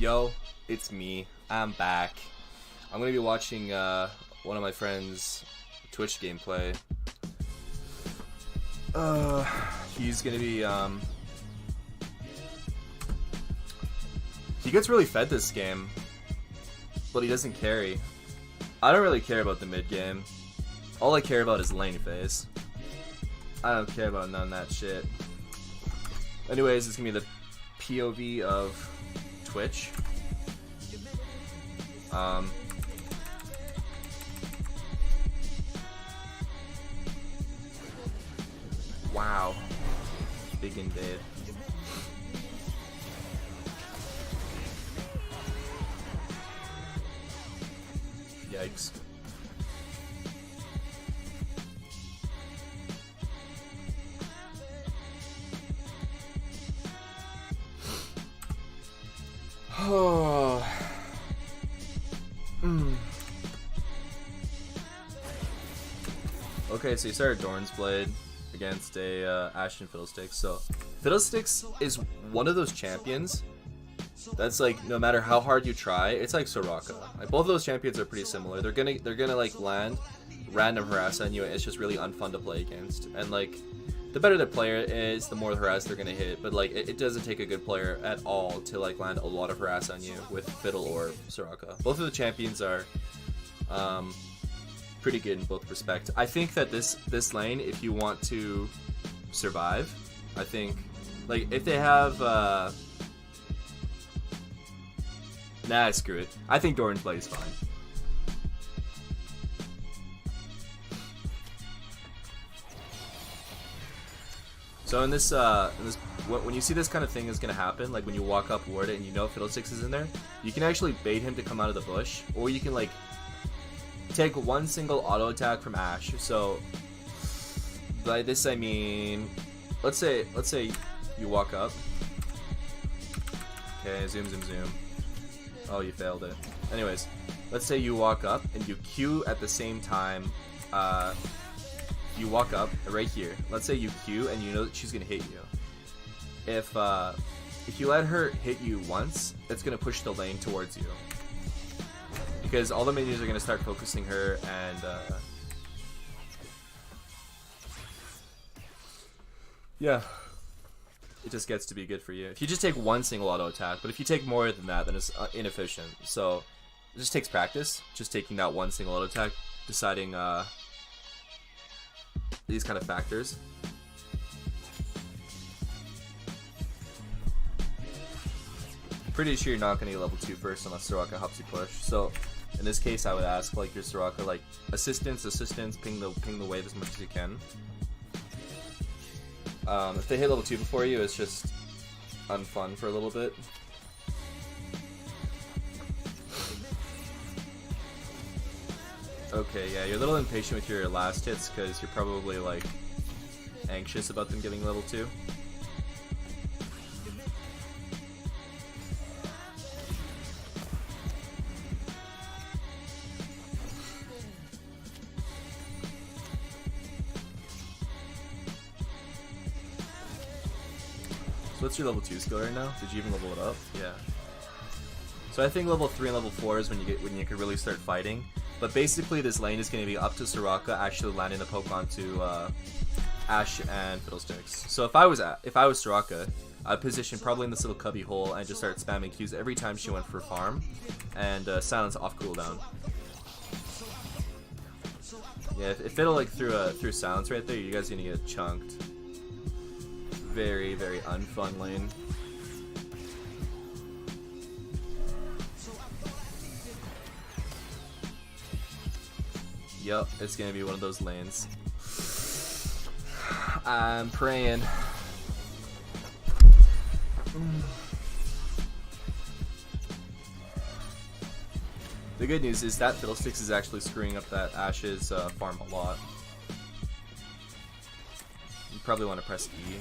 Yo, it's me. I'm back. I'm gonna be watching one of my friends' Twitch gameplay. He's gonna be he gets really fed this game, but he doesn't carry. I don't really care about the mid game. All I care about is lane phase. I don't care about none of that shit. Anyways, it's gonna be the POV of Twitch. Wow. Big invade. Yikes. Oh. Okay, so you started Doran's Blade against a Ashen Fiddlesticks. So Fiddlesticks is one of those champions that's like no matter how hard you try, it's like Soraka. Like both of those champions are pretty similar. They're gonna like land random harass on you, and it's just really unfun to play against. And like the better the player is, the more harass they're gonna hit. But like it doesn't take a good player at all to like land a lot of harass on you with Fiddle or Soraka. Both of the champions are pretty good in both respect. I think that this lane, if you want to survive, I think like if they have nah, screw it. I think Doran's Blade is fine. So in this when you see this kind of thing is gonna happen, like when you walk up ward it and you know Fiddlesticks is in there, you can actually bait him to come out of the bush, or you can like take one single auto attack from Ashe. So by this I mean, let's say you walk up. Okay, zoom. Oh, you failed it. Anyways, let's say you walk up and you Q at the same time. You walk up right here. Let's say you Q and you know that she's gonna hit you. If you let her hit you once, it's gonna push the lane towards you, because all the minions are gonna start focusing her, and yeah, it just gets to be good for you. If you just take one single auto attack, but if you take more than that, then it's inefficient. So it just takes practice, just taking that one single auto attack, deciding these kind of factors. Pretty sure you're not going to get level 2 first unless Soraka helps you push. So in this case, I would ask like your Soraka, like assistance, ping the wave as much as you can. If they hit level 2 before you, it's just unfun for a little bit. Okay, yeah, you're a little impatient with your last hits because you're probably like anxious about them getting level 2. So what's your level 2 skill right now? Did you even level it up? Yeah. So I think level 3 and level 4 is when you can really start fighting. But basically this lane is going to be up to Soraka actually landing the poke onto Ashe and Fiddlesticks. So if I was Soraka, I'd position probably in this little cubby hole and just start spamming Qs every time she went for farm, and silence off cooldown. Yeah, if Fiddle like threw silence right there, you guys are gonna get chunked. Very, very unfun lane. Yup, it's gonna be one of those lanes. I'm praying. The good news is that Fiddlesticks is actually screwing up that Ashe's farm a lot. You probably want to press E,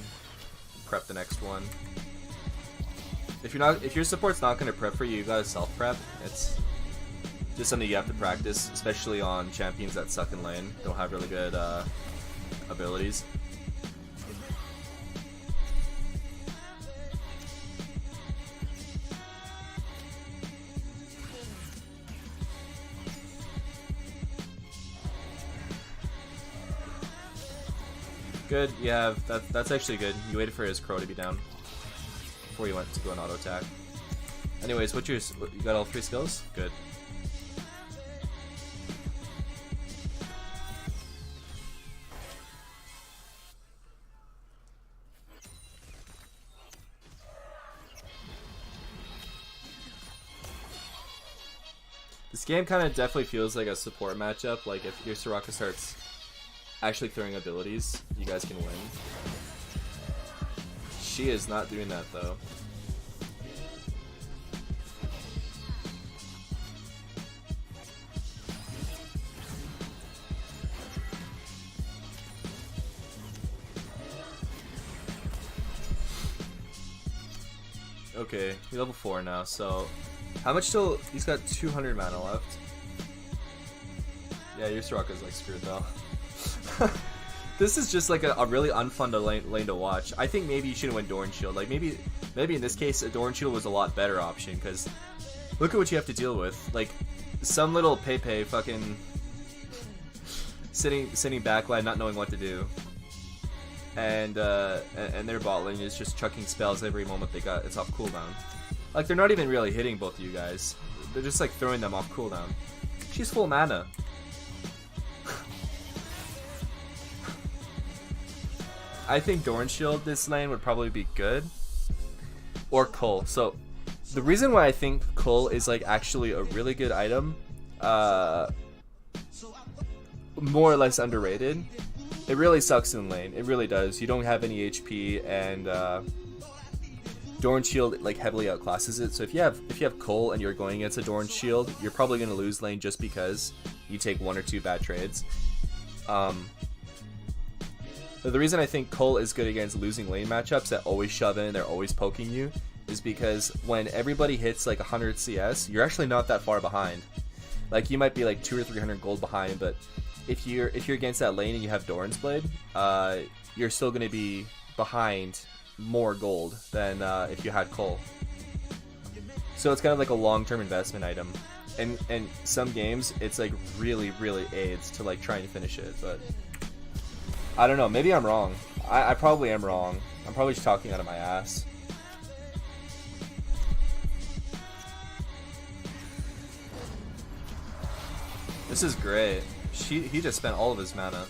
prep the next one. If your support's not going to prep for you, you gotta self prep. It's just something you have to practice, especially on champions that suck in lane, don't have really good abilities. Good, you have that's actually good. You waited for his crow to be down before you went to go on auto attack. Anyways, you got all 3 skills? Good. This game kind of definitely feels like a support matchup. Like if your Soraka starts actually throwing abilities, you guys can win. She is not doing that though. Okay, you're level 4 now, so how much till he's got 200 mana left? Yeah, your Soraka's like screwed though. This is just like a really unfun lane to watch. I think maybe you should have went Doran Shield. Like maybe in this case a Doran Shield was a lot better option because look at what you have to deal with. Like some little Pepe fucking sitting backline not knowing what to do. And their bot lane is just chucking spells every moment they got. It's off cooldown. Like they're not even really hitting both of you guys. They're just like throwing them off cooldown. She's full mana. I think Doran Shield this lane would probably be good. Or Cull. So the reason why I think Cull is like actually a really good item, more or less underrated. It really sucks in lane. It really does. You don't have any HP, and Doran Shield like heavily outclasses it. So if you have Cull and you're going against a Doran Shield, you're probably going to lose lane just because you take 1 or 2 bad trades. The reason I think Cull is good against losing lane matchups that always shove in, they're always poking you, is because when everybody hits like 100 CS, you're actually not that far behind. Like you might be like 200 or 300 gold behind, but if you're against that lane and you have Doran's Blade, you're still going to be behind more gold than if you had Cull. So it's kind of like a long-term investment item. And some games, it's like really aids to like trying to finish it, but I don't know. Maybe I'm wrong. I probably am wrong. I'm probably just talking out of my ass. This is great. He just spent all of his mana.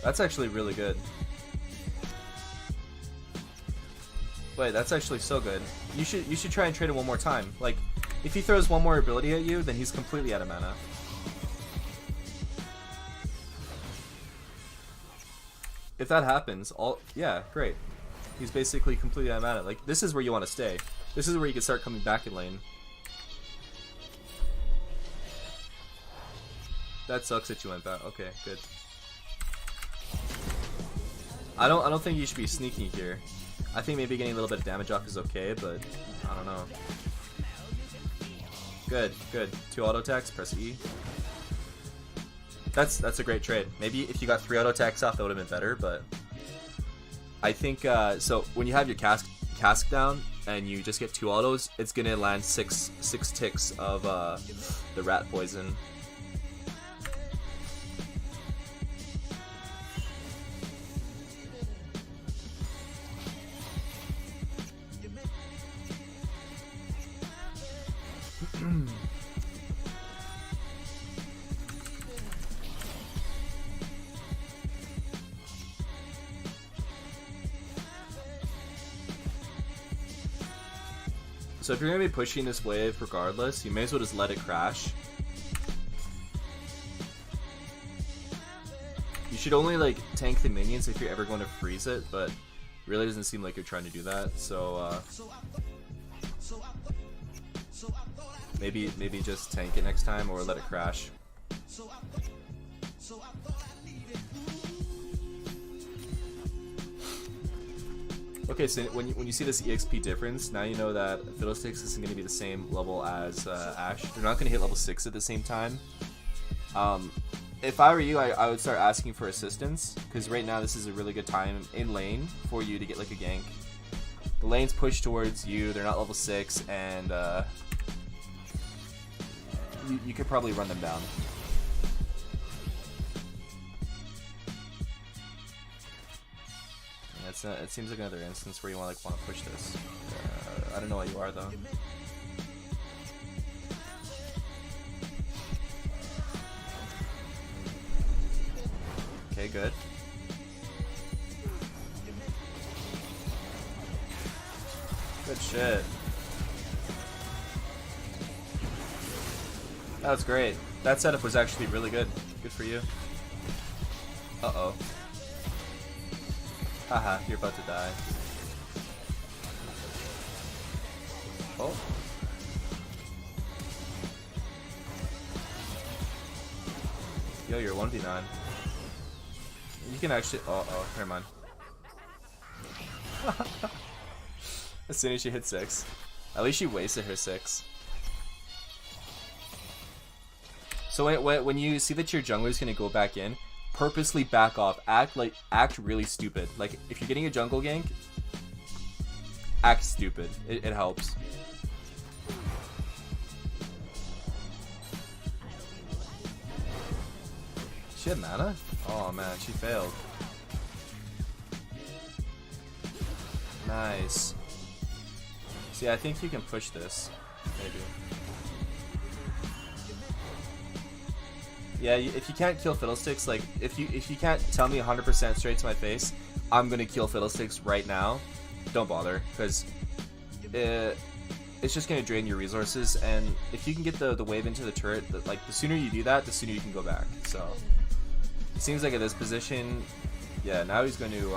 That's actually really good. Wait, that's actually so good. You should try and trade it one more time. Like, if he throws one more ability at you, then he's completely out of mana. If that happens, yeah, great. He's basically completely out of mana. Like, this is where you want to stay. This is where you can start coming back in lane. That sucks that you went back. Okay, good. I don't think you should be sneaky here. I think maybe getting a little bit of damage off is okay, but I don't know. Good. 2 auto attacks, press E. That's a great trade. Maybe if you got 3 auto attacks off, that would have been better, but I think so when you have your cask down and you just get 2 autos, it's gonna land six ticks of the rat poison. So if you're going to be pushing this wave regardless, you may as well just let it crash. You should only like tank the minions if you're ever going to freeze it, but really doesn't seem like you're trying to do that. So maybe just tank it next time or let it crash. Okay, so when you see this EXP difference, now you know that Fiddlesticks isn't going to be the same level as Ashe. They're not going to hit level 6 at the same time. If I were you, I would start asking for assistance, because right now this is a really good time in lane for you to get like a gank. The lane's pushed towards you, they're not level 6, and you could probably run them down. it seems like another instance where you want to push this. I don't know what you are though. Okay, good. Good shit. That was great. That setup was actually really good. Good for you. Uh-oh. Haha, you're about to die. Oh. Yo, you're 1v9. You can actually... Oh, never mind. As soon as she hit 6. At least she wasted her 6. So when you see that your jungler's gonna go back in, purposely back off. Act really stupid. Like, if you're getting a jungle gank, act stupid. It helps. She had mana? Oh man, she failed. Nice. See, I think you can push this. Maybe. Yeah, if you can't kill Fiddlesticks, like, if you can't tell me 100% straight to my face, I'm gonna kill Fiddlesticks right now, don't bother, because it's just gonna drain your resources, and if you can get the wave into the turret, like, the sooner you do that, the sooner you can go back, so... It seems like at this position, yeah, now he's going to,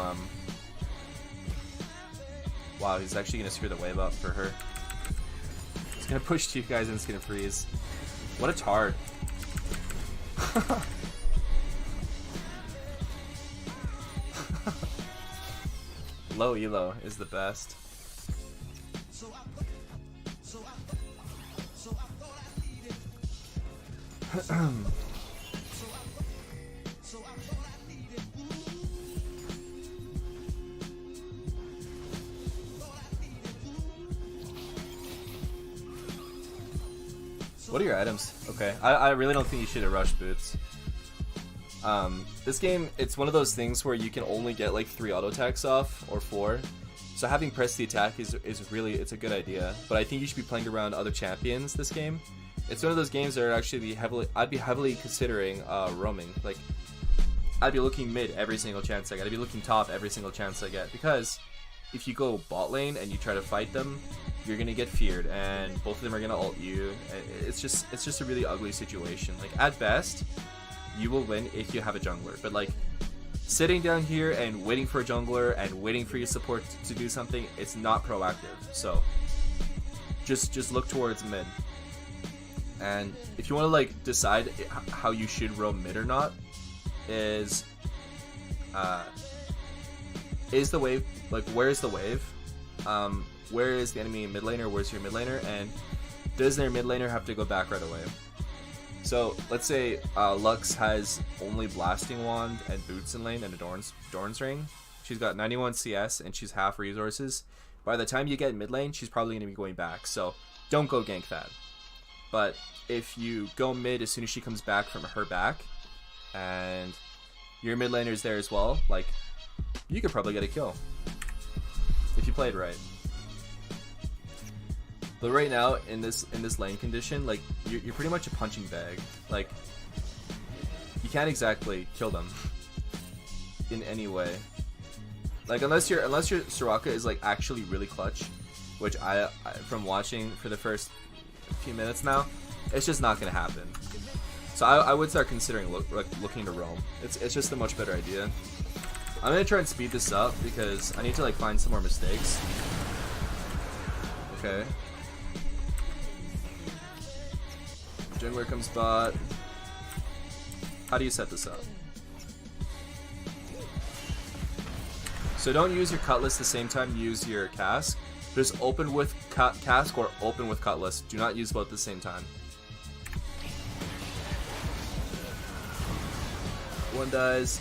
wow, he's actually going to screw the wave up for her. He's going to push 2 guys and it's going to freeze. What a tard. Low elo is the best. What are your items? Okay, I really don't think you should have rushed boots. This game, it's one of those things where you can only get like 3 auto attacks off, or 4. So having press the attack is really, it's a good idea. But I think you should be playing around other champions this game. It's one of those games that are actually I'd be heavily considering roaming. Like, I'd be looking mid every single chance I get. I'd be looking top every single chance I get, because if you go bot lane and you try to fight them, you're gonna get feared, and both of them are gonna ult you. It's just a really ugly situation. Like, at best, you will win if you have a jungler, but like, sitting down here and waiting for a jungler and waiting for your support to do something, it's not proactive. So just look towards mid. And if you want to like decide how you should roam mid or not, is the wave, like, where is the wave? Where is the enemy mid laner? Where's your mid laner? And does their mid laner have to go back right away? So let's say Lux has only Blasting Wand and Boots in lane and a Doran's Ring. She's got 91 CS and she's half resources. By the time you get mid lane, she's probably going to be going back. So don't go gank that. But if you go mid as soon as she comes back from her back, and your mid laner's there as well, like, you could probably get a kill if you played right. But right now, in this lane condition, like, you're pretty much a punching bag. Like, you can't exactly kill them in any way. Like, unless your Soraka is like actually really clutch, which I from watching for the first few minutes now, it's just not gonna happen. So I would start considering looking to roam. It's just a much better idea. I'm gonna try and speed this up because I need to like find some more mistakes. Okay. Jungler comes bot. How do you set this up? So don't use your Cutlass the same time you use your Cask. Just open with Cask or open with Cutlass. Do not use both at the same time. One dies.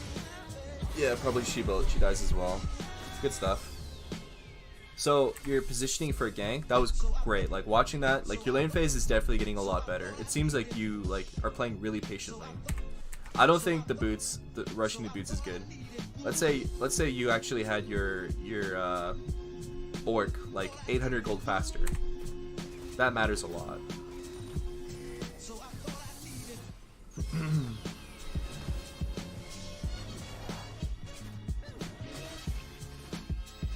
Yeah, probably she dies as well. Good stuff. So your positioning for a gank, that was great. Like, watching that, like, your lane phase is definitely getting a lot better. It seems like you like are playing really patiently. I don't think rushing the boots is good. Let's say you actually had your orc like 800 gold faster. That matters a lot.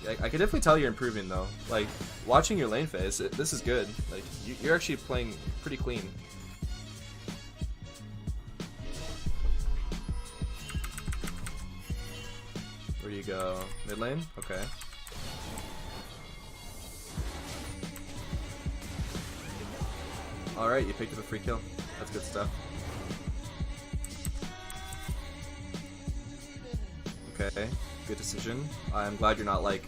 I can definitely tell you're improving though. Like watching your lane phase, this is good. Like you're actually playing pretty clean. Where do you go? Mid lane? Okay. Alright, you picked up a free kill. That's good stuff. Okay, good decision. I'm glad you're not like...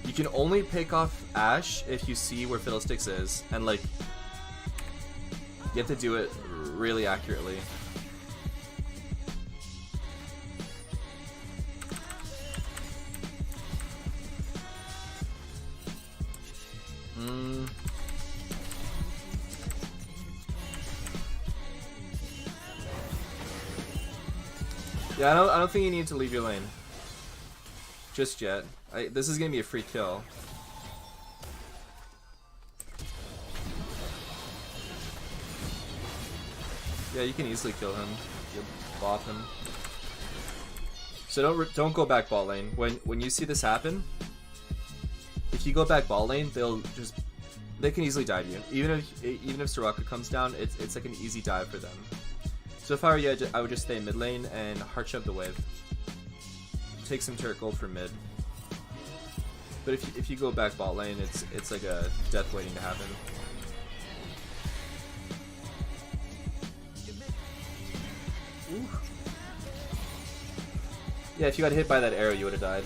You can only pick off Ashe if you see where Fiddlesticks is, and like... You have to do it really accurately. Yeah, I don't think you need to leave your lane. Just yet. This is gonna be a free kill. Yeah, you can easily kill him. You bop him. So don't go back bot lane. When you see this happen, if you go back bot lane, they can easily dive you. Even if Soraka comes down, it's like an easy dive for them. So if I were you, I would just stay mid lane and hard shove the wave. Take some turret gold for mid. But if you go back bot lane, it's like a death waiting to happen. Ooh. Yeah, if you got hit by that arrow, you would have died.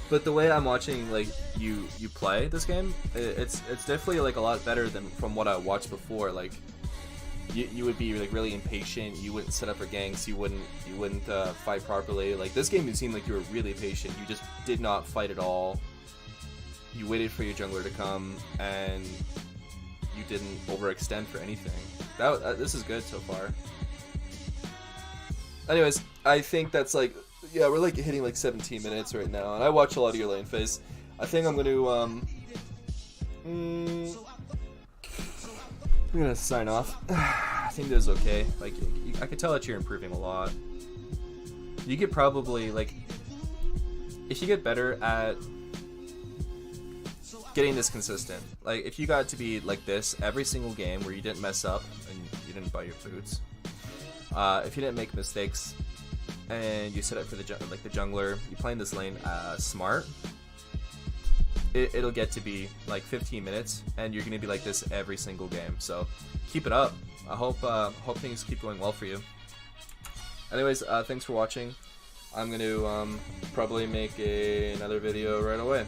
But the way I'm watching like you play this game, it's definitely like a lot better than from what I watched before. Like you would be like really impatient. You wouldn't set up for ganks. You wouldn't fight properly. Like this game, it seemed like you were really patient. You just did not fight at all. You waited for your jungler to come, and you didn't overextend for anything. This is good so far. Anyways, I think that's like. Yeah, we're like hitting like 17 minutes right now, and I watch a lot of your lane phase. I think I'm gonna sign off. I think this is okay. Like, I can tell that you're improving a lot. You could probably like, if you get better at getting this consistent. Like, if you got to be like this every single game where you didn't mess up and you didn't buy your boots, if you didn't make mistakes. And you set up for the jungler, you playing this lane smart, it'll get to be like 15 minutes, and you're gonna be like this every single game. So keep it up. I hope things keep going well for you. Anyways, thanks for watching. I'm gonna probably make another video right away.